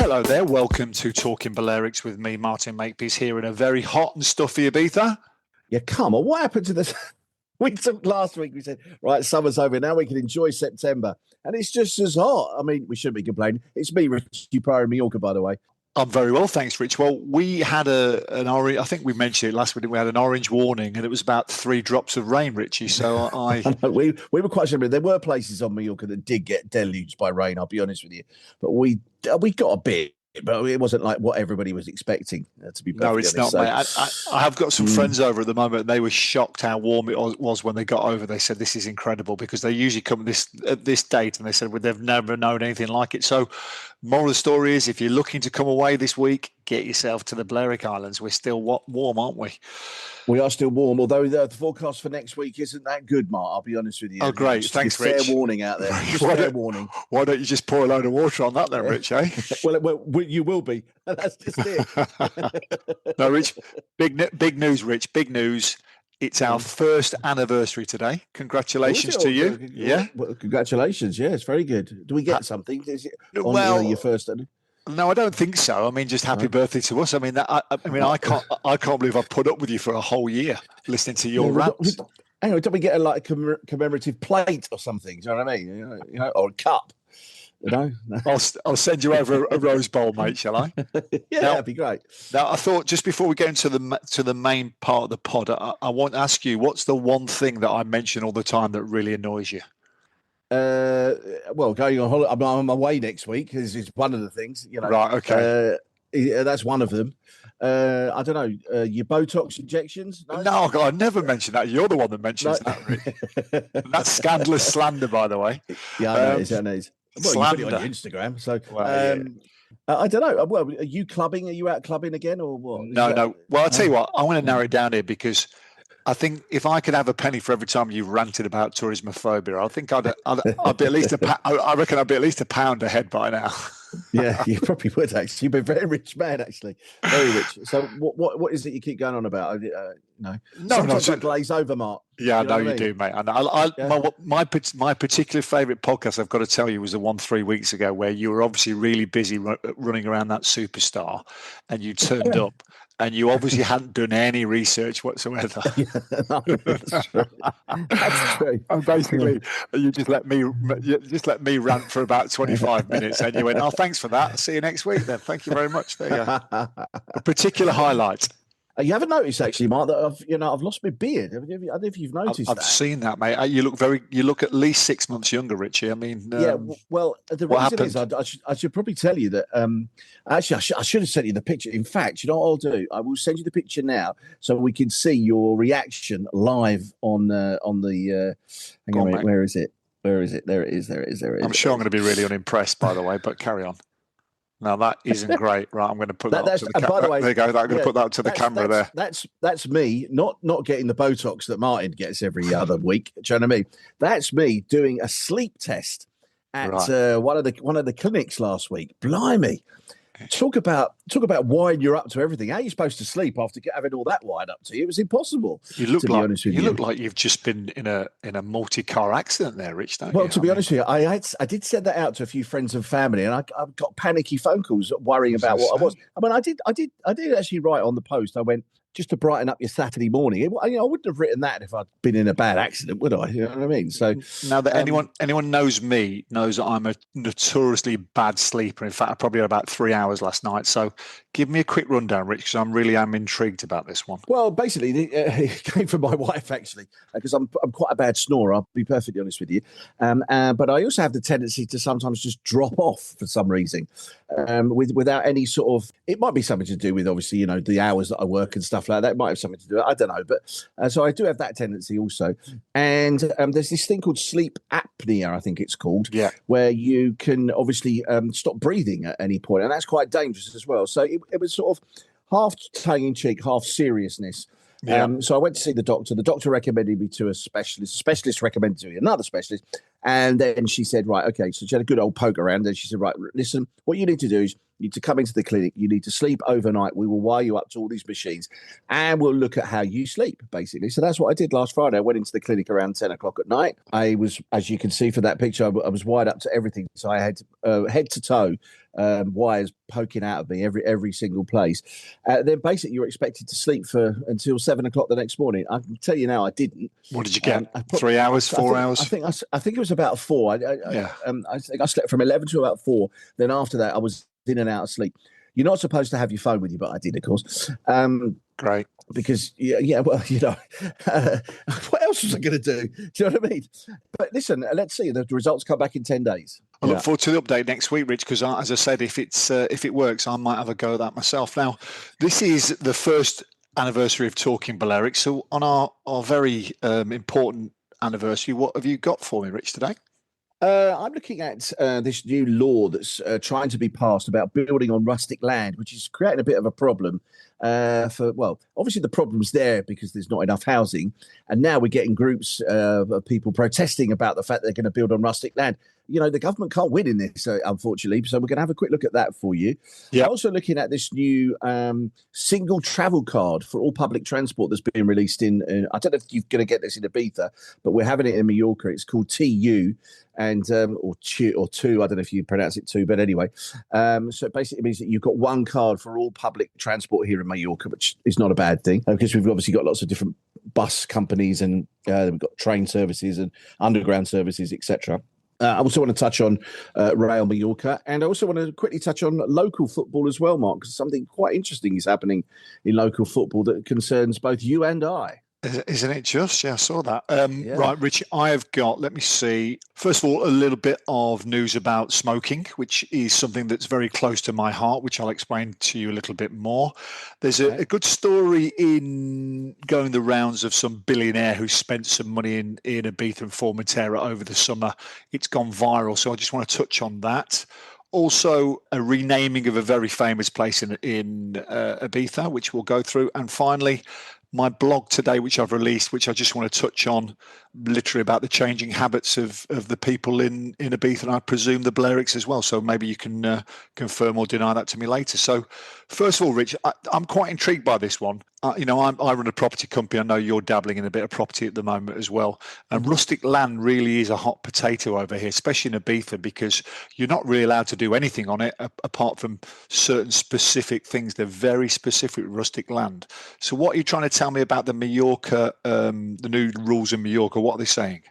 Hello there, welcome to Talking Balearics with me, Martin Makepeace, here in a very hot and stuffy Ibiza. Yeah, come on, what happened to this? We took last week, we said, right, summer's over, now we can enjoy September. And it's just as hot. I mean, we shouldn't be complaining. It's me, Richie Pryor in Mallorca, by the way. I'm very well, thanks, Rich. Well, we had an orange, I think we mentioned it last week, we had an orange warning and it was about 3 drops of rain, Richie. So I know, we were quite sure. There were places on Mallorca that did get deluged by rain, I'll be honest with you. But we got a bit. But it wasn't like what everybody was expecting, to be perfectly honest. No, it's not, mate. I have got some friends over at the moment, and they were shocked how warm it was when they got over. They said, this is incredible, because they usually come at this date, and they said, well, they've never known anything like it. So moral of the story is, if you're looking to come away this week, get yourself to the Balearic Islands. We're still warm, aren't we? We are still warm, although the forecast for next week isn't that good, Mark. I'll be honest with you. Oh, great. Thanks, Rich. Fair warning out there. Fair warning. Why don't you just pour a load of water on that then, Rich, eh? well, you will be. That's just it. No, Rich, big news, Rich. Big news. It's our first anniversary today. Congratulations to you. Yeah. Well, congratulations. Yeah, it's very good. Do we get something? Is it on your first? No, I don't think so. I mean, just happy birthday to us. I mean, I can't believe I've put up with you for a whole year listening to your rants. Hang on, don't we get a commemorative plate or something? Do you know what I mean? You know, or a cup. You know, I'll send you over a rose bowl, mate. Shall I? Yeah, that'd be great. Now, I thought just before we get into the main part of the pod, I want to ask you, what's the one thing that I mention all the time that really annoys you? Well, going on holiday, I'm away next week. Is one of the things, you know. Right. Okay. That's one of them. I don't know. Your Botox injections? No, I never mentioned that. You're the one that mentions that. Really. That's scandalous slander, by the way. Yeah, I know it is. Well, slander. You put it on your Instagram. So, I don't know. Well, are you clubbing? Are you out clubbing again, or what? No. Well, I'll tell you what. I want to narrow it down here, because I think if I could have a penny for every time you've ranted about tourismophobia, I think I'd be at least I reckon I'd be at least £1 ahead by now. Yeah, you probably would actually. You'd be a very rich man, actually, very rich. So, what is it you keep going on about? No, sometimes I glaze over, Mark. Yeah, I know you do, mate. My particular favourite podcast, I've got to tell you, was the one 3 weeks ago where you were obviously really busy running around that superstar, and you turned up. And you obviously hadn't done any research whatsoever. That's true. That's true. And basically, you just let me rant for about 25 minutes, and you went, "Oh, thanks for that. I'll see you next week, then. Thank you very much." There you go. A particular highlight. You haven't noticed, actually, Mark, that I've lost my beard. I don't know if you've noticed. I've seen that, mate. You look at least 6 months younger, Richie. I mean, yeah. Well, the reason is I should probably tell you that. Actually, I should have sent you the picture. In fact, you know what I'll do? I will send you the picture now, so we can see your reaction live on the. Hang on, mate. Where is it? There it is. I'm sure I'm going to be really unimpressed, by the way. But carry on. Now that isn't great, right? I'm going to put that up to the camera. By the way, there you go. I'm going to put that up to the camera there. That's me not getting the Botox that Martin gets every other week. Do you know what I mean? That's me doing a sleep test at one of the clinics last week. Blimey. Talk about wiring you up to everything. How are you supposed to sleep after having all that wired up to you? It was impossible. You look like you've just been in a multi-car accident there, Rich. Don't you? Well, to be honest with you, I did send that out to a few friends and family, and I got panicky phone calls worrying about what I was. I mean, I did actually write on the post. I went, just to brighten up your Saturday morning. I wouldn't have written that if I'd been in a bad accident, would I? You know what I mean? So now that anyone knows me, knows that I'm a notoriously bad sleeper. In fact, I probably had about 3 hours last night. So give me a quick rundown, Rich, because I'm intrigued about this one. Well, basically, it came from my wife, actually, because I'm quite a bad snorer, I'll be perfectly honest with you. But I also have the tendency to sometimes just drop off for some reason, without any sort of, it might be something to do with, obviously, the hours that I work and stuff like that. It might have something to do with it. I don't know. But so I do have that tendency also. And there's this thing called sleep apnea, I think it's called, where you can obviously stop breathing at any point. And that's quite dangerous as well. So it was sort of half tongue-in-cheek, half seriousness. So I went to see the doctor. The doctor recommended me to a specialist. The specialist recommended to me another specialist. And then she said, right, okay. So she had a good old poke around. And she said, right, listen, what you need to do is You need to come into the clinic. You need to sleep overnight. We will wire you up to all these machines, and we'll look at how you sleep, basically. So that's what I did last Friday. I went into the clinic around 10 o'clock at night. I was, as you can see from that picture, I was wired up to everything. So I had head to toe wires poking out of me every single place. Then basically you're expected to sleep until 7 o'clock the next morning. I can tell you now, I didn't. What did you get? 3 hours, 4 hours? I think it was about 4. I think I slept from 11 to about 4. Then after that, I was in and out of sleep. You're not supposed to have your phone with you, but I did, of course. Great. Because, well, what else was I going to do? Do you know what I mean? But listen, let's see. The results come back in 10 days. I look forward to the update next week, Rich, because as I said, if it works, I might have a go at that myself. Now, this is the first anniversary of Talking Balearics. So on our very important anniversary, what have you got for me, Rich, today? I'm looking at this new law that's trying to be passed about building on rustic land, which is creating a bit of a problem obviously the problem's there because there's not enough housing. And now we're getting groups of people protesting about the fact they're going to build on rustic land. The government can't win in this, unfortunately. So we're going to have a quick look at that for you. Yep. I'm also looking at this new single travel card for all public transport that's being released in I don't know if you're going to get this in Ibiza, but we're having it in Mallorca. It's called TU and or two. I don't know if you pronounce it two, but anyway. So it basically means that you've got one card for all public transport here in Mallorca, which is not a bad thing because we've obviously got lots of different bus companies and we've got train services and underground services, etc. I also want to touch on Real Mallorca, and I also want to quickly touch on local football as well, Mark, because something quite interesting is happening in local football that concerns both you and I. Isn't it just? Yeah, I saw that. Right, Richie, I've got, let me see. First of all, a little bit of news about smoking, which is something that's very close to my heart, which I'll explain to you a little bit more. There's a good story in going the rounds of some billionaire who spent some money in Ibiza and Formentera over the summer. It's gone viral, so I just want to touch on that. Also, a renaming of a very famous place in Ibiza, which we'll go through. And finally, my blog today, which I've released, which I just want to touch on, literally about the changing habits of the people in Ibiza, and I presume the Balearics as well. So maybe you can confirm or deny that to me later. So first of all, Rich, I'm quite intrigued by this one. I run a property company. I know you're dabbling in a bit of property at the moment as well. And rustic land really is a hot potato over here, especially in Ibiza, because you're not really allowed to do anything on it apart from certain specific things. They're very specific rustic land. So what are you trying to tell me about the Mallorca, the new rules in Mallorca? What are they saying?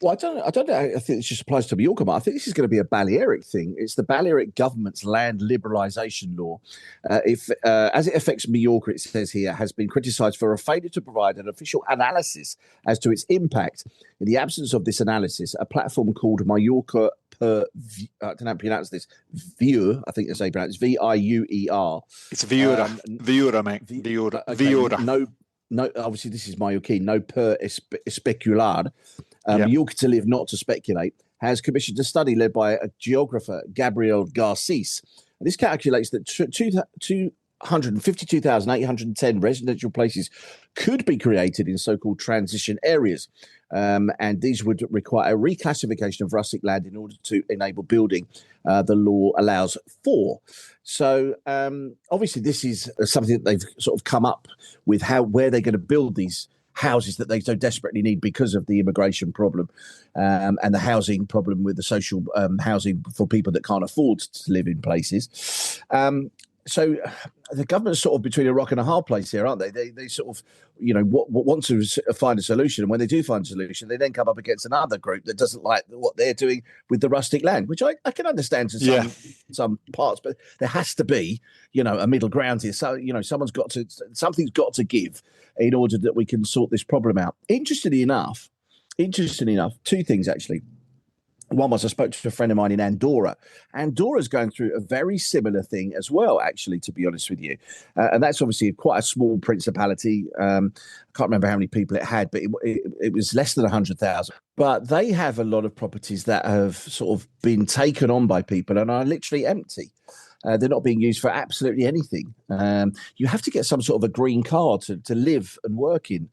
Well, I don't know. I think it just applies to Mallorca, but I think this is going to be a Balearic thing. It's the Balearic government's land liberalisation law. As it affects Mallorca, it says here, has been criticised for a failure to provide an official analysis as to its impact. In the absence of this analysis, a platform called Mallorca I don't know how to pronounce this. Viur, I think that's how you pronounce it. Viuer. It's Viura. Viura, mate. Viura. Okay, Viura. No, obviously this is Mallorquin. No per especular. Mallorca to live, not to speculate, has commissioned a study led by a geographer, Gabriel Garcés. This calculates that 252,810 residential places could be created in so-called transition areas. And these would require a reclassification of rustic land in order to enable building the law allows for. So obviously this is something that they've sort of come up with, where they're going to build these houses that they so desperately need because of the immigration problem and the housing problem with the social housing for people that can't afford to live in places. So the government's sort of between a rock and a hard place here, aren't they? They sort of, want to find a solution. And when they do find a solution, they then come up against another group that doesn't like what they're doing with the rustic land, which I can understand to some parts. But there has to be, a middle ground here. So, something's got to give in order that we can sort this problem out. Interestingly enough, two things actually. One was I spoke to a friend of mine in Andorra. Andorra's going through a very similar thing as well, actually, to be honest with you. And that's obviously quite a small principality. I can't remember how many people it had, but it was less than 100,000. But they have a lot of properties that have sort of been taken on by people and are literally empty. They're not being used for absolutely anything. You have to get some sort of a green card to live and work in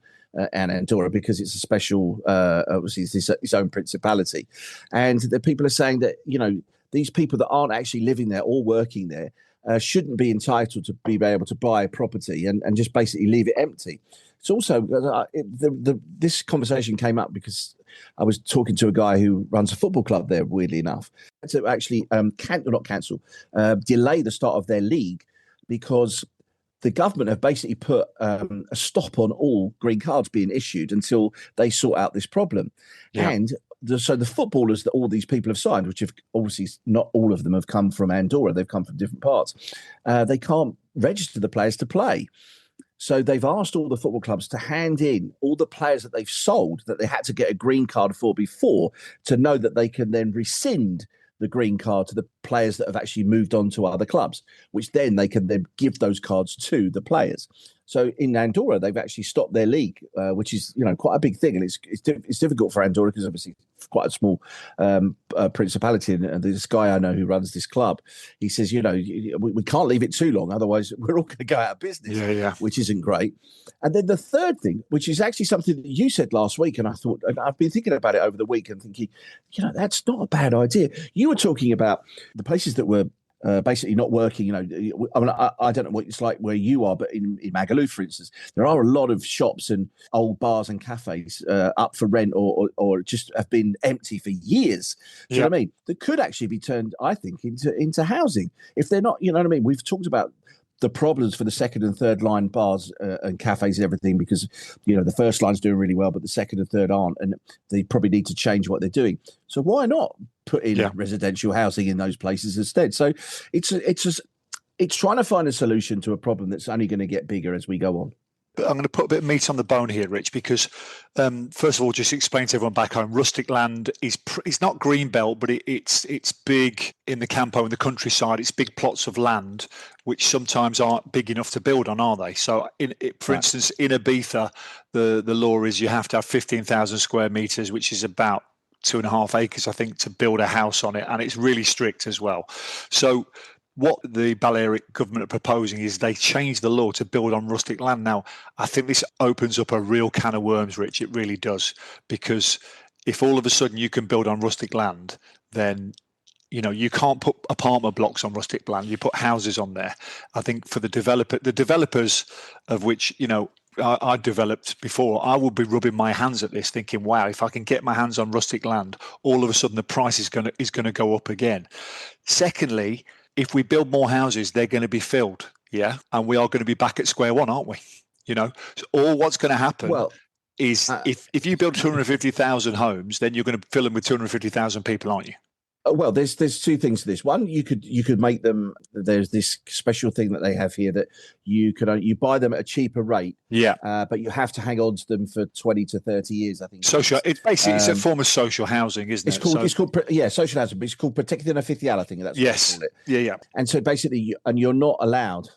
Andorra because it's a special, obviously, it's its own principality. And the people are saying that, these people that aren't actually living there or working there shouldn't be entitled to be able to buy a property and just basically leave it empty. It's also this conversation came up because I was talking to a guy who runs a football club there, weirdly enough, to actually delay the start of their league because the government have basically put a stop on all green cards being issued until they sort out this problem. Yeah. And so the footballers that all these people have signed, which have obviously not all of them have come from Andorra, they've come from different parts, they can't register the players to play. So they've asked all the football clubs to hand in all the players that they've sold that they had to get a green card for before to know that they can then rescind the green card to the players that have actually moved on to other clubs, which then they can then give those cards to the players. So in Andorra, they've actually stopped their league, which is, quite a big thing. And it's difficult for Andorra because obviously it's quite a small principality. And this guy I know who runs this club, he says, we can't leave it too long. Otherwise, we're all going to go out of business, which isn't great. And then the third thing, which is actually something that you said last week, and I thought, and I've been thinking about it over the week and thinking, that's not a bad idea. You were talking about the places that were basically not working. I don't know what it's like where you are, but in Magaluf, for instance, there are a lot of shops and old bars and cafes up for rent or just have been empty for years. Do you know what I mean? That could actually be turned, I think, into housing if they're not. You know what I mean? We've talked about the problems for the second and third line bars and cafes and everything because, the first line's doing really well, but the second and third aren't, and they probably need to change what they're doing. So why not put in residential housing in those places instead? So it's trying to find a solution to a problem that's only going to get bigger as we go on. But I'm going to put a bit of meat on the bone here, Rich, because first of all, just explain to everyone back home, rustic land is it's not greenbelt, but it's big in the campo and the countryside. It's big plots of land which sometimes aren't big enough to build on, are they? So, for instance, in Ibiza, the law is you have to have 15,000 square meters, which is about 2.5 acres, I think, to build a house on it, and it's really strict as well. So what the Balearic government are proposing is they change the law to build on rustic land. Now, I think this opens up a real can of worms, Rich. It really does. Because if all of a sudden you can build on rustic land, then, you can't put apartment blocks on rustic land. You put houses on there. I think for the developers of which, I developed before, I would be rubbing my hands at this thinking, wow, if I can get my hands on rustic land, all of a sudden the price is going to go up again. Secondly, if we build more houses, they're going to be filled, and we are going to be back at square one, aren't we? So all what's going to happen is if you build 250,000 homes, then you're going to fill them with 250,000 people, aren't you? Well, there's two things to this. One, you could make them. There's this special thing that they have here that you buy them at a cheaper rate. But you have to hang on to them for 20 to 30 years. I think. It's basically it's a form of social housing, isn't it? It's called social housing, but it's called protected oficial. I think that's what they call it. Yeah. And so basically, you're not allowed,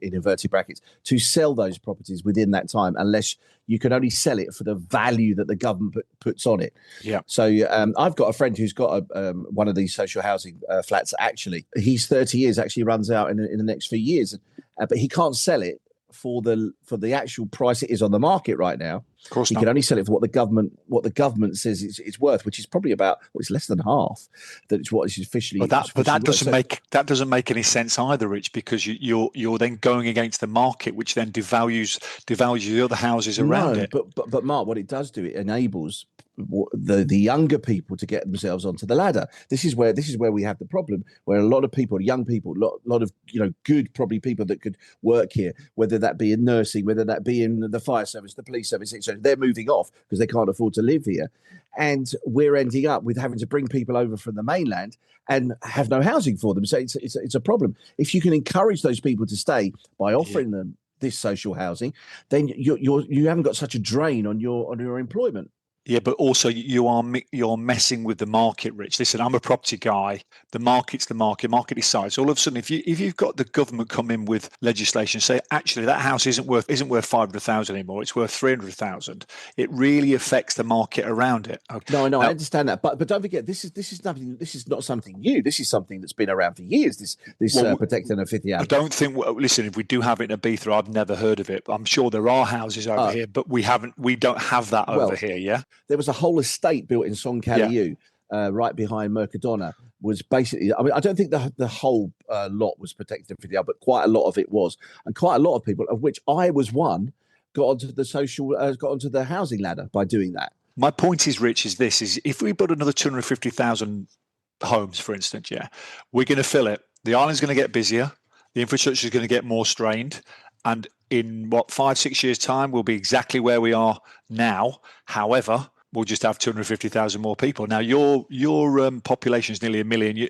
in inverted brackets, to sell those properties within that time unless you can only sell it for the value that the government puts on it. Yeah. So I've got a friend who's got one of these social housing flats. Actually, he's 30 years. Actually, runs out in the next few years, but he can't sell it for the actual price it is on the market right now. Of course, he can only sell it for what the government says it's worth, which is probably about it's less than half. That's what is officially. But that doesn't make any sense either, Rich, because you're then going against the market, which then devalues the other houses around it. But Mark, what it does do, it enables the younger people to get themselves onto the ladder. This is where we have the problem, where a lot of people, young people, lot of good probably people that could work here, whether that be in nursing, whether that be in the fire service, the police service, etc. They're moving off because they can't afford to live here, and we're ending up with having to bring people over from the mainland and have no housing for them. So it's a problem. If you can encourage those people to stay by offering them this social housing, then you haven't got such a drain on your employment. Yeah, but also you're messing with the market, Rich. Listen, I'm a property guy. The market's the market. Market decides. All of a sudden, if you've got the government come in with legislation, say actually that house isn't worth 500,000 anymore. It's worth 300,000. It really affects the market around it. Okay. No, I understand that, but don't forget this is nothing. This is not something new. This is something that's been around for years. This protecting a 50 hours. I don't think. Listen, if we do have it in Ibiza, I've never heard of it. I'm sure there are houses over here, but we don't have that over here. Yeah. There was a whole estate built in Son Caliu, right behind Mercadona, was basically, I mean, I don't think the whole lot was protected for the other, but quite a lot of it was. And quite a lot of people, of which I was one, got onto the housing ladder by doing that. My point is, Rich, is if we put another 250,000 homes, for instance, we're going to fill it. The island's going to get busier. The infrastructure is going to get more strained. And in 5-6 years' time, we'll be exactly where we are now. However, we'll just have 250,000 more people. Now, your population is nearly a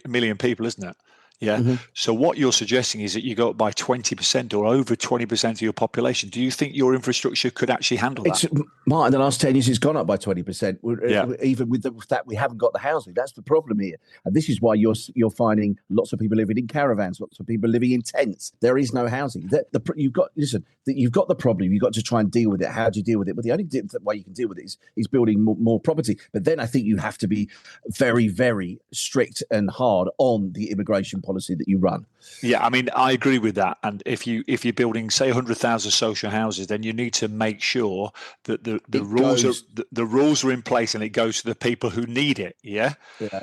million people, isn't it? Yeah. Mm-hmm. So what you're suggesting is that you go up by 20% or over 20% of your population. Do you think your infrastructure could actually handle that? Martin, the last 10 years, it's gone up by 20%. Even with that, we haven't got the housing. That's the problem here. And this is why you're finding lots of people living in caravans, lots of people living in tents. There is no housing. You've got the problem. You've got to try and deal with it. How do you deal with it? But the only way you can deal with it is building more property. But then I think you have to be very, very strict and hard on the immigration policy that you run. Yeah, I mean, I agree with that. And if you're building, say, 100,000 social houses, then you need to make sure that the rules are in place and it goes to the people who need it. Yeah,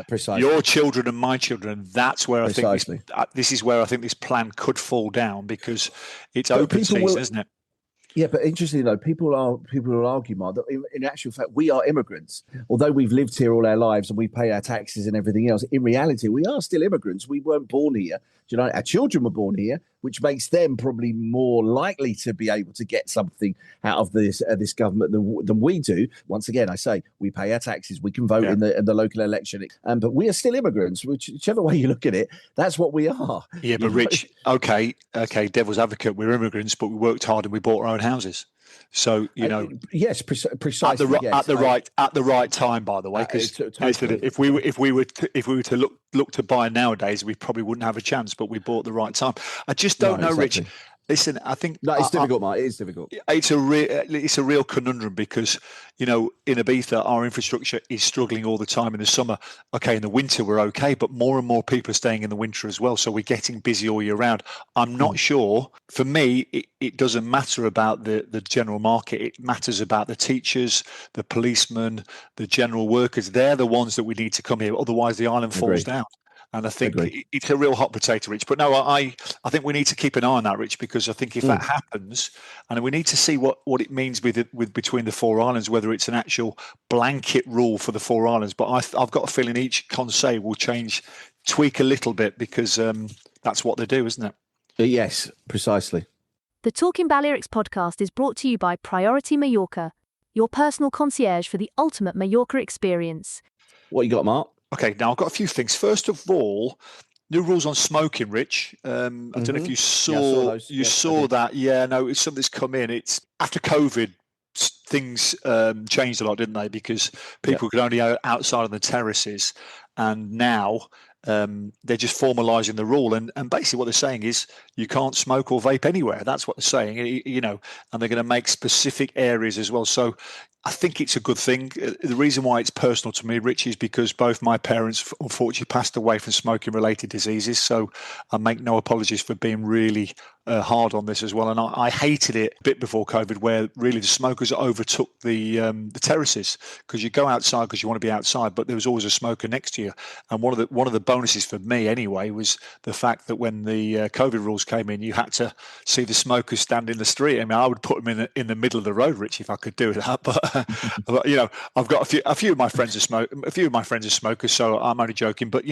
precisely. Your children and my children. That's where I think this is where I think this plan could fall down, because it's open season, isn't it? Yeah, but interestingly, though, people will argue, Mark, that in actual fact, we are immigrants. Although we've lived here all our lives and we pay our taxes and everything else, in reality, we are still immigrants. We weren't born here. Our children were born here, which makes them probably more likely to be able to get something out of this government than we do. Once again, I say we pay our taxes, we can vote in the local election, but we are still immigrants. Whichever way you look at it, that's what we are. Yeah, but Rich, okay, devil's advocate, we're immigrants, but we worked hard and we bought our own houses. So yes, precisely at the right time. By the way, because if we were to look to buy nowadays, we probably wouldn't have a chance. But we bought the right time. I just don't know, exactly. Rich. Listen, I think it's difficult, Mark. It is difficult. It's a real conundrum because in Ibiza our infrastructure is struggling all the time in the summer. Okay, in the winter we're okay, but more and more people are staying in the winter as well, so we're getting busy all year round. I'm not sure. For me, it doesn't matter about the general market. It matters about the teachers, the policemen, the general workers. They're the ones that we need to come here. Otherwise, the island falls down. And I think it's a real hot potato, Rich. But no, I think we need to keep an eye on that, Rich, because I think if that happens, and we need to see what it means with between the four islands, whether it's an actual blanket rule for the four islands. But I've got a feeling each conseil will tweak a little bit, because that's what they do, isn't it? Yes, precisely. The Talking Balearics podcast is brought to you by Priority Mallorca, your personal concierge for the ultimate Mallorca experience. What you got, Mark? Okay, now I've got a few things. First of all, new rules on smoking, Rich. I don't know if you saw that. Yeah, no, it's something that's come in. It's after COVID, things changed a lot, didn't they? Because people could only go outside on the terraces, and now they're just formalising the rule. And basically what they're saying is you can't smoke or vape anywhere. That's what they're saying, and they're going to make specific areas as well. So I think it's a good thing. The reason why it's personal to me, Rich, is because both my parents unfortunately passed away from smoking-related diseases. So I make no apologies for being really hard on this as well. And I hated it a bit before COVID, where really the smokers overtook the terraces, because you go outside because you want to be outside, but there was always a smoker next to you. And one of the bonuses for me anyway was the fact that when the COVID rules came in, you had to see the smokers stand in the street. I mean, I would put them in the middle of the road, Rich, if I could do that. But I've got a few of my friends are smokers, so I'm only joking. But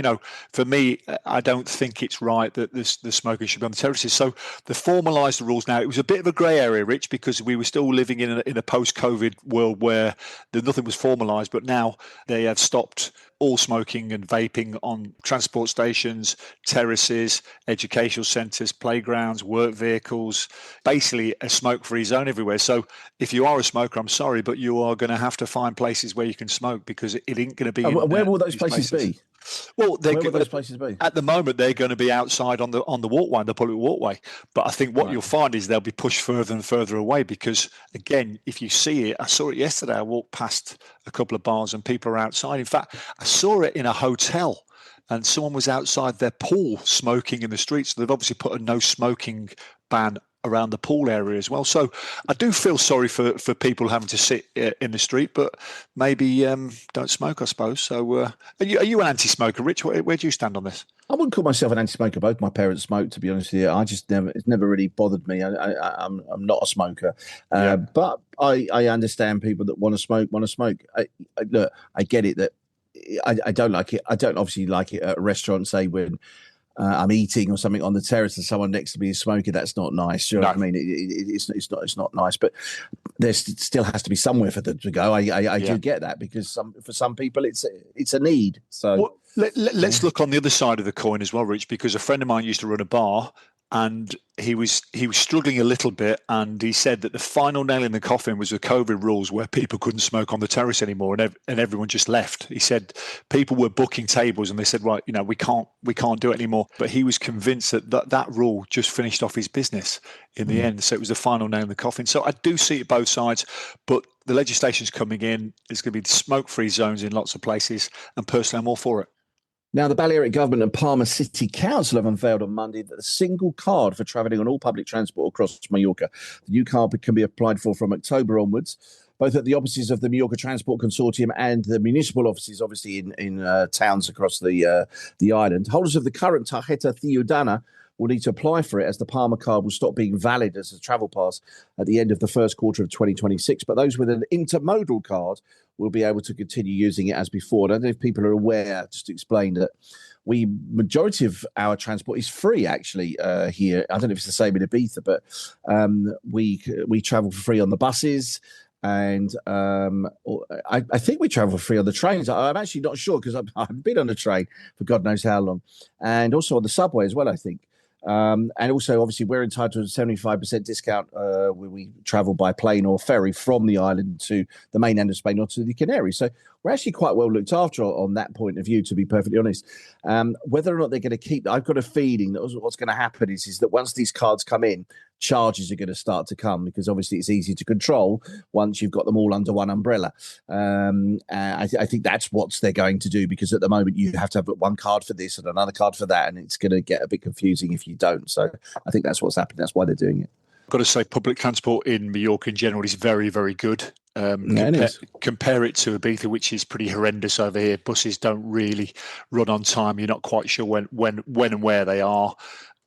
for me, I don't think it's right that the smokers should be on the terraces. So they formalised the rules now. It was a bit of a grey area, Rich, because we were still living in a post-COVID world where nothing was formalised. But now they have stopped all smoking and vaping on transport stations, terraces, educational centres, playgrounds, work vehicles, basically a smoke-free zone everywhere. So if you are a smoker, I'm sorry, but you are going to have to find places where you can smoke, because it ain't going to be. Where will those places be? Well, where will those places be? At the moment, they're going to be outside on the walkway, the public walkway. But I think what you'll find is they'll be pushed further and further away, because, again, if you see it, I saw it yesterday. I walked past a couple of bars and people are outside. In fact, I saw it in a hotel, and someone was outside their pool smoking in the street. So they've obviously put a no smoking ban around the pool area as well. So I do feel sorry for people having to sit in the street, but maybe don't smoke, I suppose. So are you an anti-smoker, Rich? Where do you stand on this? I wouldn't call myself an anti-smoker. Both my parents smoked, to be honest with you. It's never really bothered me. I'm not a smoker, but I understand people that want to smoke. Look, I get it that I don't like it. I don't obviously like it at a restaurant, say when I'm eating or something on the terrace and someone next to me is smoking. That's not nice. Do you know what I mean? It's not nice, but there still has to be somewhere for them to go. I do get that, because for some people it's a need. So let's look on the other side of the coin as well, Rich, because a friend of mine used to run a bar, and he was struggling a little bit, and he said that the final nail in the coffin was the COVID rules, where people couldn't smoke on the terrace anymore, and everyone just left. He said people were booking tables, and they said, right, we can't do it anymore. But he was convinced that rule just finished off his business in the end. So it was the final nail in the coffin. So I do see it both sides, but the legislation's coming in. There's going to be smoke-free zones in lots of places, and personally, I'm all for it. Now, the Balearic government and Palma City Council have unveiled on Monday that a single card for travelling on all public transport across Mallorca. The new card can be applied for from October onwards, both at the offices of the Mallorca Transport Consortium and the municipal offices, obviously in towns across the island. Holders of the current Tarjeta Ciudadana will need to apply for it, as the Palma card will stop being valid as a travel pass at the end of the first quarter of 2026. But those with an intermodal card will be able to continue using it as before. I don't know if people are aware, just to explain that majority of our transport is free actually here. I don't know if it's the same in Ibiza, but we travel for free on the buses. And I think we travel free on the trains. I'm actually not sure, because I've been on a train for God knows how long. And also on the subway as well, I think. And also, obviously, we're entitled to a 75% discount when we travel by plane or ferry from the island to the mainland of Spain or to the Canaries. So we're actually quite well looked after on that point of view, to be perfectly honest. Whether or not they're going to keep, I've got a feeling that what's going to happen is that once these cards come in, charges are going to start to come, because obviously it's easy to control once you've got them all under one umbrella. I think that's what they're going to do, because at the moment you have to have one card for this and another card for that, and it's going to get a bit confusing if you don't. So I think that's what's happening. That's why they're doing it. I've got to say, public transport in Mallorca in general is very, very good. Compare it to Ibiza, which is pretty horrendous over here. Buses don't really run on time. You're not quite sure when and where they are.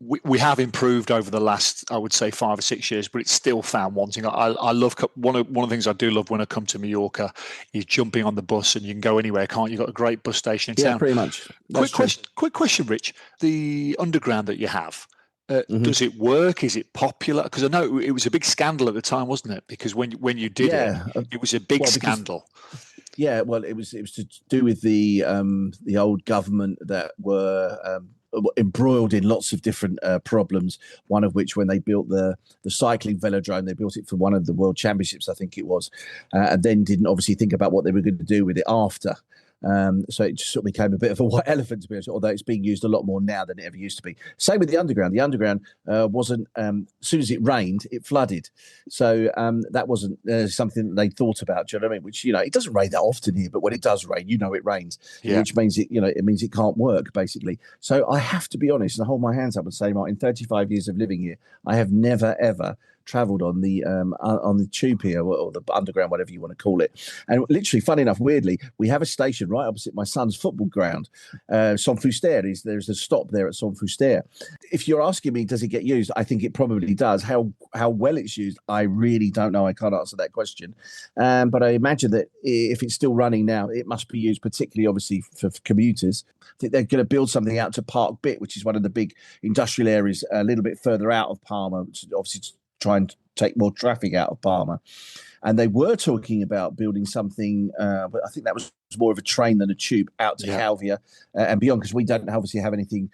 We have improved over the last, I would say, 5 or 6 years, but it's still found wanting. I love one of the things I do love when I come to Mallorca is jumping on the bus, and you can go anywhere, can't you? You've got a great bus station in town. Yeah, pretty much. Quick question, Rich. The underground that you have, does it work? Is it popular? Because I know it was a big scandal at the time, wasn't it? Because when you did it was a big scandal. Yeah, well, it was to do with the old government that were embroiled in lots of different problems, one of which, when they built the cycling velodrome, they built it for one of the world championships, I think it was, and then didn't obviously think about what they were going to do with it after. So it just sort of became a bit of a white elephant, to be honest, although it's being used a lot more now than it ever used to be. Same with the underground. The underground wasn't, as soon as it rained, it flooded. So that wasn't something that they thought about, do you know what I mean? Which, it doesn't rain that often here, but when it does rain, it rains, which means it means it can't work, basically. So I have to be honest and hold my hands up and say, Mark, in 35 years of living here, I have never, ever travelled on the tube here, or the underground, whatever you want to call it. And literally, funny enough, weirdly, we have a station right opposite my son's football ground. Sant Fuster, there's a stop there at Sant Fuster. If you're asking me, does it get used? I think it probably does. How well it's used, I really don't know. I can't answer that question. But I imagine that if it's still running now, it must be used particularly, obviously, for commuters. I think they're going to build something out to Park Bit, which is one of the big industrial areas a little bit further out of Palma, which obviously try and take more traffic out of Palma. And they were talking about building something, but I think that was more of a train than a tube, out to Calvia and beyond, because we don't obviously have anything.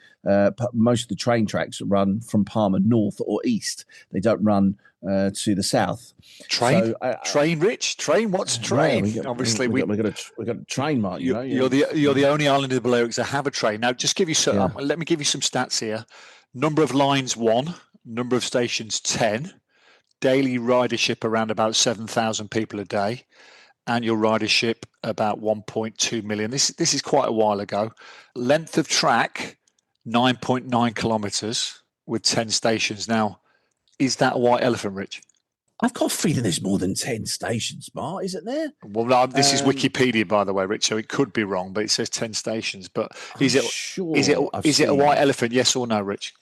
Most of the train tracks run from Palma north or east. They don't run to the south. Train, Rich? Train? What's train? Yeah, we've got a train, Mark. You're the only island in the Balearics that have a train. Now, just give you let me give you some stats here. Number of lines, 1. Number of stations, 10. Daily ridership around about 7,000 people a day. Annual ridership about 1.2 million. This is quite a while ago. Length of track, 9.9 kilometres with 10 stations. Now, Is that a white elephant, Rich? I've got a feeling there's more than 10 stations, Mark, isn't there? Well, no, this is Wikipedia, by the way, Rich, so it could be wrong, but it says 10 stations. But is it a white elephant, yes or no, Rich?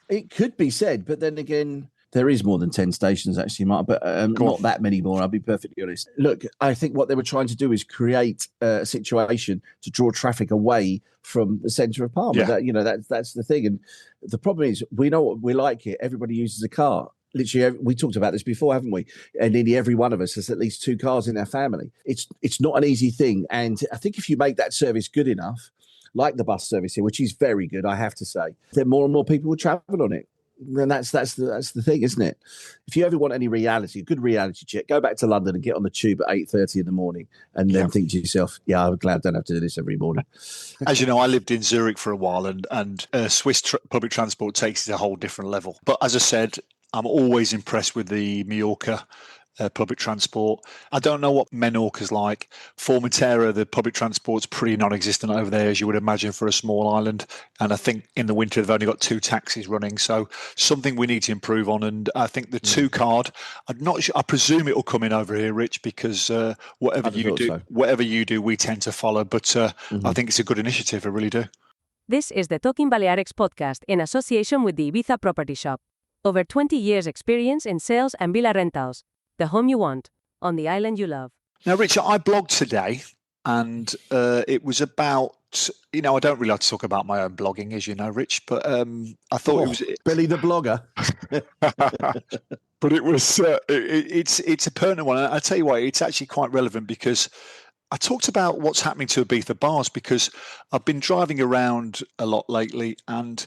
It could be said, but then again, there is more than 10 stations, actually, Mark, but not that many more, I'll be perfectly honest. Look, I think what they were trying to do is create a situation to draw traffic away from the centre of Palma. Yeah. That's the thing. And the problem is, we know what we like here. Everybody uses a car. Literally, we talked about this before, haven't we? And nearly every one of us has at least 2 cars in our family. It's not an easy thing. And I think if you make that service good enough, like the bus service here, which is very good, I have to say, then more and more people will travel on it. And that's the thing, isn't it? If you ever want any reality, a good reality check, go back to London and get on the tube at 8:30 in the morning and then think to yourself, yeah, I'm glad I don't have to do this every morning. As you know, I lived in Zurich for a while and Swiss public transport takes it to a whole different level. But as I said, I'm always impressed with the Mallorca public transport. I don't know what Menorca's like. Formentera, the public transport's pretty non-existent over there, as you would imagine, for a small island. And I think in the winter they've only got 2 taxis running. So something we need to improve on. And I think the 2 card, I'm not sure. I presume it will come in over here, Rich, because whatever you do, we tend to follow. But I think it's a good initiative. I really do. This is the Talking Balearics podcast in association with the Ibiza Property Shop. Over 20 years experience in sales and villa rentals. The home you want, on the island you love. Now, Richard, I blogged today, and it was about, I don't really like to talk about my own blogging, as you know, Rich, but I thought it was... Billy the blogger. But it was, it's a pertinent one. I tell you what, it's actually quite relevant because I talked about what's happening to Ibiza bars because I've been driving around a lot lately, and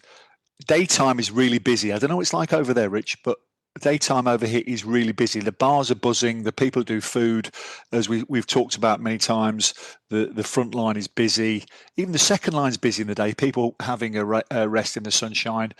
daytime is really busy. I don't know what it's like over there, Rich, but daytime over here is really busy. The bars are buzzing. The people do food, as we've talked about many times. The front line is busy. Even the second line is busy in the day. People having a rest in the sunshine.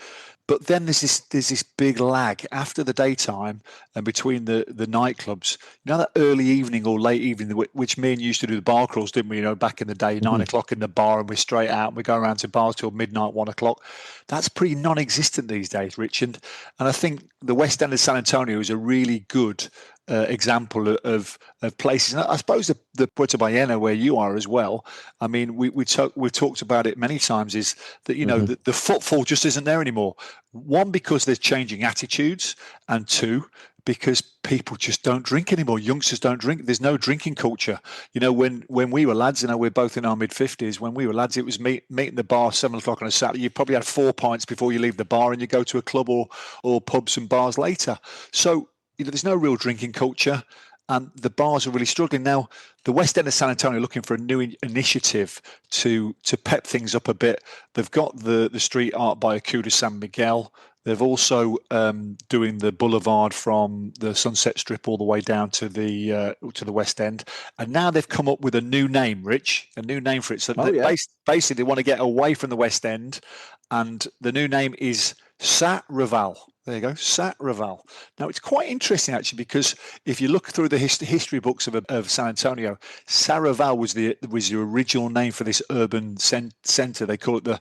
But then there's this big lag after the daytime and between the nightclubs. You know, that early evening or late evening, which me and you used to do the bar crawls, didn't we? You know, back in the day, 9 o'clock in the bar, and we're straight out and we go around to bars till midnight, 1 o'clock. That's pretty non-existent these days, Rich. And I think the West End of San Antonio is a really good example of places. And I suppose the Puerto Ballena, where you are as well. I mean, we've talked about it many times. Is that the footfall just isn't there anymore. 1, because there's changing attitudes, and 2, because people just don't drink anymore. Youngsters don't drink. There's no drinking culture. You know, when we were lads, we're both in our mid-50s. When we were lads, it was meeting the bar 7 o'clock on a Saturday. You probably had 4 pints before you leave the bar, and you go to a club or pubs and bars later. So there's no real drinking culture, and the bars are really struggling now. The West End of San Antonio looking for a new initiative to pep things up a bit. They've got the street art by Acuda San Miguel. They've also doing the boulevard from the Sunset Strip all the way down to the West End, and now they've come up with a new name, Rich, a new name for it. So basically, they want to get away from the West End, and the new name is Sa Raval. There you go, Sa Raval. Now, it's quite interesting, actually, because if you look through the history books of San Antonio, Sa Raval was the original name for this urban centre. They call it the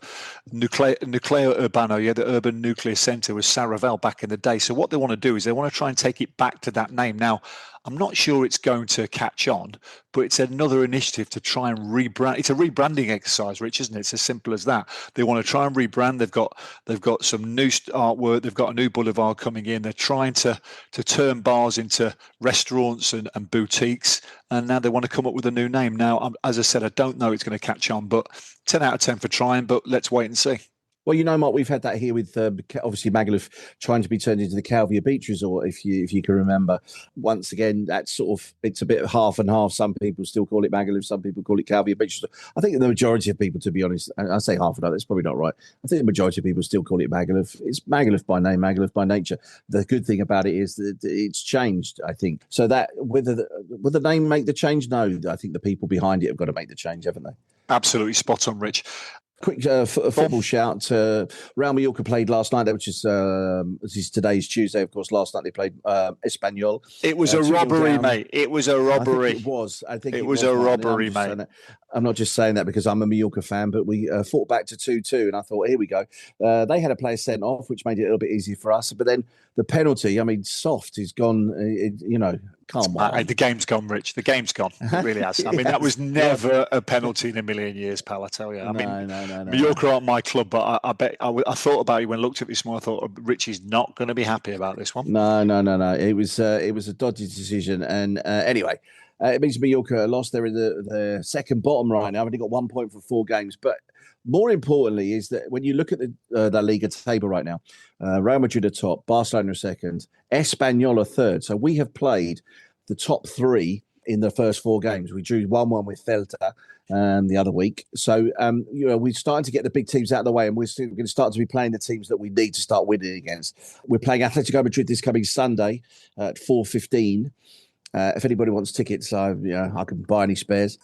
Nucleo Urbano, the urban nuclear centre was Sa Raval back in the day. So what they want to do is they want to try and take it back to that name. Now, I'm not sure it's going to catch on, but it's another initiative to try and rebrand. It's a rebranding exercise, Rich, isn't it? It's as simple as that. They want to try and rebrand. They've got some new artwork. They've got a new boulevard coming in. They're trying to turn bars into restaurants and boutiques. And now they want to come up with a new name. Now, as I said, I don't know it's going to catch on, but 10 out of 10 for trying, but let's wait and see. Well, Mark, we've had that here with obviously Magaluf trying to be turned into the Calvia Beach Resort, if you can remember. Once again, that's it's a bit of half and half. Some people still call it Magaluf, some people call it Calvia Beach Resort. I think the majority of people, to be honest, I say half and half, that's probably not right. I think the majority of people still call it Magaluf. It's Magaluf by name, Magaluf by nature. The good thing about it is that it's changed, I think. So that will the name make the change? No, I think the people behind it have got to make the change, haven't they? Absolutely spot on, Rich. Quick football shout. Real Mallorca played last night, which is this is today's Tuesday, of course. Last night they played Espanyol. It was a robbery, mate. It was a robbery. I think it was a robbery, mate. mate. I'm not just saying that because I'm a Mallorca fan, but we fought back to 2-2, and I thought, here we go. They had a player sent off, which made it a little bit easier for us. But then the penalty, I mean, soft is gone. Come on. The game's gone, Rich. The game's gone. It really has. I mean, that was never a penalty in a million years, pal. I tell you. I mean, no. Mallorca aren't my club, but I bet I thought about you when I looked at this one. I thought Richie's not going to be happy about this one. No. It was a dodgy decision, and anyway. It means Mallorca lost. They're in the second bottom right now. I've only got 1 point from 4 games. But more importantly is that when you look at the Liga table right now, Real Madrid are top, Barcelona are second, Espanyol are third. So we have played the top 3 in the first 4 games. We drew 1-1 with Celta the other week. So, we're starting to get the big teams out of the way, and we're going to start to be playing the teams that we need to start winning against. We're playing Atletico Madrid this coming Sunday at 4:15. If anybody wants tickets, I can buy any spares.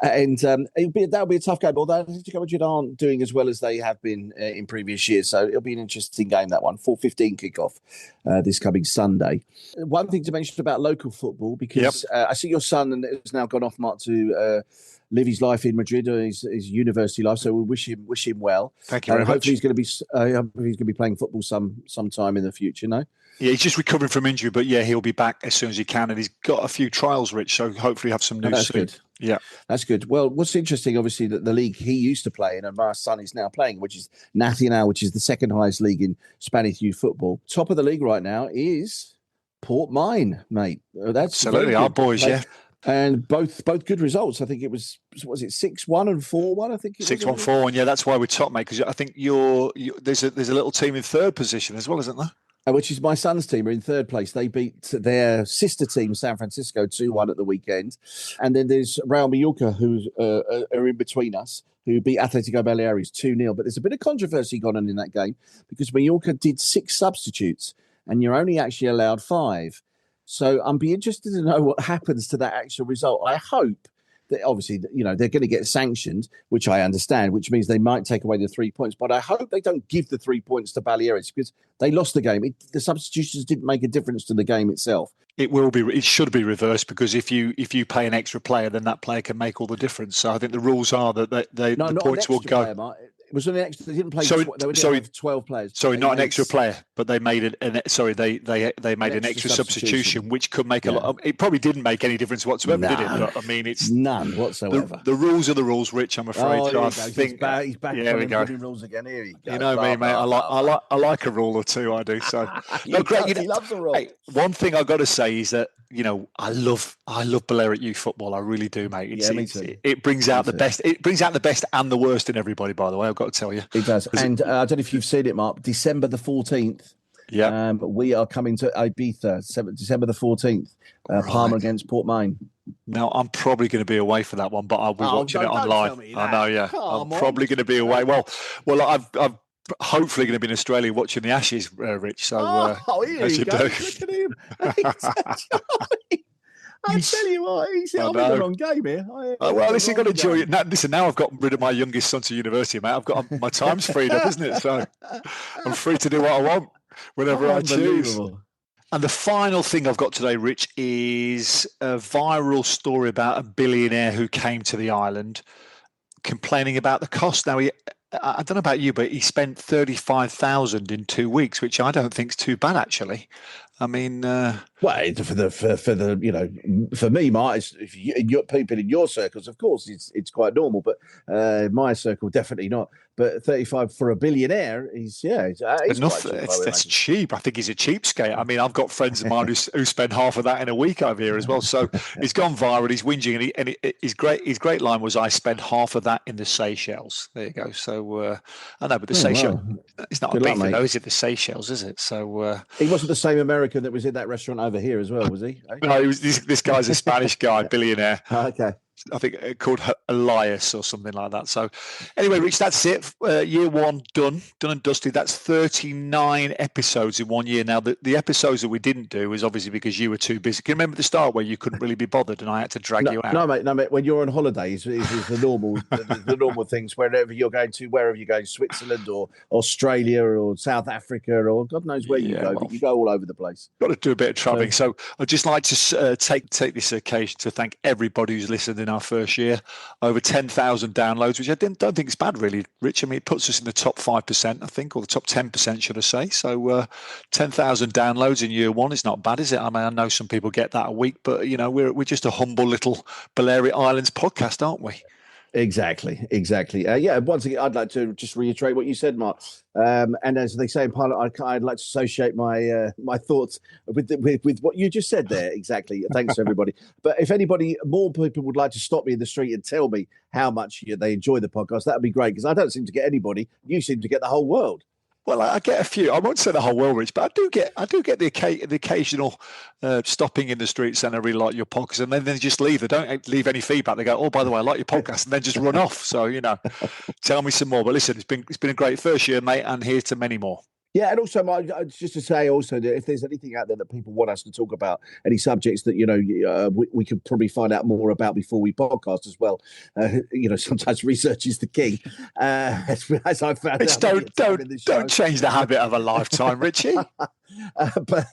And that'll be a tough game, although Atletico Madrid aren't doing as well as they have been in previous years. So it'll be an interesting game, that one. 4:15 kickoff this coming Sunday. One thing to mention about local football, because I see your son has now gone off, Mark, to live his life in Madrid, his university life. So we wish him well. Thank you very much. Hopefully he's going to be playing football sometime in the future. No. Yeah, he's just recovering from injury, but yeah, he'll be back as soon as he can, and he's got a few trials, Rich. So hopefully have some news that's soon. Good. Yeah, that's good. Well, what's interesting, obviously, that the league he used to play in and my son is now playing, which is Nacional, which is the second highest league in Spanish youth football. Top of the league right now is Port Mine, mate. That's absolutely our boys, yeah. And both good results. I think it was it 6-1 and 4-1. I think it 6-1, 4-1. Yeah, that's why we're top, mate. Because I think there's a little team in third position as well, isn't there? Which is my son's team are in third place. They beat their sister team, San Francisco, 2-1 at the weekend. And then there's Real Mallorca, who are in between us, who beat Atletico Balearics 2-0. But there's a bit of controversy gone on in that game because Mallorca did 6 substitutes and you're only actually allowed 5. So I'm be interested to know what happens to that actual result. I hope that obviously, they're going to get sanctioned, which I understand, which means they might take away the 3 points. But I hope they don't give the 3 points to Balearics because they lost the game. The substitutions didn't make a difference to the game itself. It should be reversed because if you pay an extra player, then that player can make all the difference. So I think the rules are that the points will go. Player, Mark. It was an extra. They didn't play. They have 12 players. Sorry, not an extra player, but they made they made an extra substitution, which could make a lot. It probably didn't make any difference whatsoever, did it? But I mean, it's none whatsoever. The rules are the rules, Rich. I'm afraid. Oh, I think he's back. Yeah, we go. Rules again. Here you go. You know me, mate. I like a rule or two. I do. So he loves a rule. Hey, one thing I've got to say is that I love Balearic youth football. I really do, mate. Me too. It brings out the best. It brings out the best and the worst in everybody. By the way, I've got to tell you, it does. And I don't know if you've seen it, Mark. December the 14th. Yeah. We are coming to Ibiza, December the 14th. Palma against Port Mine. Now, I'm probably going to be away for that one, but I'll be watching it online. I know, yeah. I'm probably going to be away. Well, I've hopefully going to be in Australia watching the Ashes, Rich. So, here you go. Look at him. I tell you what, I'm in the wrong game here. Well, listen, got to enjoy it. Now I've got rid of my youngest son to university, mate. I've got my time's freed up, isn't it? So I'm free to do what I want whenever I choose. And the final thing I've got today, Rich, is a viral story about a billionaire who came to the island complaining about the cost. Now, I don't know about you, but he spent 35,000 in 2 weeks, which I don't think is too bad, actually. I mean, well, for me, Mark, if your people in your circles, of course, it's quite normal, but my circle, definitely not. But 35 for a billionaire, he's enough. That's cheap. I think he's a cheapskate. I mean, I've got friends of mine who spend half of that in a week over here as well. So he's gone viral. He's whinging, and his great line was, "I spent half of that in the Seychelles." There you go. So I know, but the Seychelles, it's not a big thing, though, is it? The Seychelles, is it? So he wasn't the same American that was in that restaurant over here as well, was he? No, he was. This guy's a Spanish guy, billionaire. Okay. I think called Elias or something like that. So anyway, Rich, that's it. Year one done and dusted. That's 39 episodes in 1 year. Now, the episodes that we didn't do was obviously because you were too busy. Can you remember the start where you couldn't really be bothered and I had to drag you out? No, mate. When you're on holidays, is the normal the normal things. Wherever you're going, Switzerland or Australia or South Africa or God knows where you go, but you go all over the place. Got to do a bit of travelling. So I'd just like to take this occasion to thank everybody who's listened in our first year. Over 10,000 downloads, which I don't think is bad, really, Rich. I mean, it puts us in the top 5%, I think, or the top 10%, should I say. So 10,000 downloads in year one is not bad, is it? I mean, I know some people get that a week, but, you know, we're just a humble little Balearic Islands podcast, aren't we? Exactly. Once again, I'd like to just reiterate what you said, Mark. And as they say in Parliament, I'd like to associate my thoughts with what you just said there. Exactly. Thanks, everybody. But if more people would like to stop me in the street and tell me how much they enjoy the podcast, that would be great, because I don't seem to get anybody. You seem to get the whole world. Well, I get a few. I won't say the whole world, Rich, but I do get the occasional stopping in the street saying I really like your podcast, and then they just leave. They don't leave any feedback. They go, "Oh, by the way, I like your podcast," and then just run off. So, you know, tell me some more. But listen, it's been a great first year, mate, and here's to many more. Yeah, and also, just to say also that if there's anything out there that people want us to talk about, any subjects that, you know, we could probably find out more about before we podcast as well. You know, sometimes research is the king. As I found out. Don't change the habit of a lifetime, Richie. But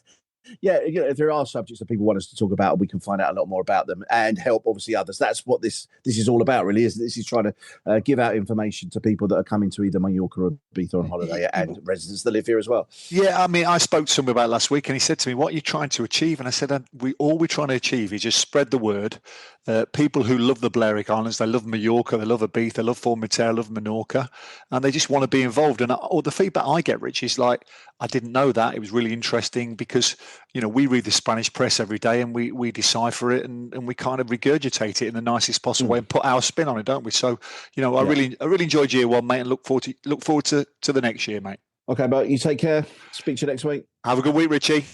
yeah, you know, if there are subjects that people want us to talk about, we can find out a lot more about them and help, obviously, others. That's what this is all about, really, isn't it? This is trying to give out information to people that are coming to either Mallorca or Ibiza on holiday, and residents that live here as well. Yeah, I mean, I spoke to someone about it last week, and he said to me, "What are you trying to achieve?" And I said, "All we're trying to achieve is just spread the word. People who love the Balearic Islands, they love Mallorca, they love Ibiza, they love Palma Metro, love Menorca, and they just want to be involved." And all the feedback I get, Rich, is like, "I didn't know that. It was really interesting because, you know, we read the Spanish press every day and we decipher it and we kind of regurgitate it in the nicest possible way and put our spin on it, don't we?" So, you know, I really enjoyed year one, mate, and look forward to the next year, mate. Okay, but you take care. Speak to you next week. Have a good week, Richie.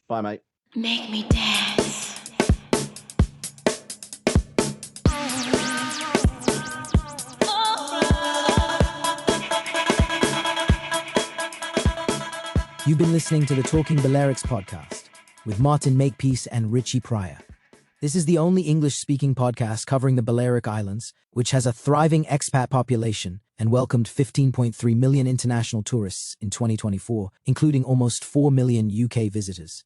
Bye, mate. Make me dance. You've been listening to the Talking Balearics podcast with Martin Makepeace and Richie Pryor. This is the only English-speaking podcast covering the Balearic Islands, which has a thriving expat population and welcomed 15.3 million international tourists in 2024, including almost 4 million UK visitors.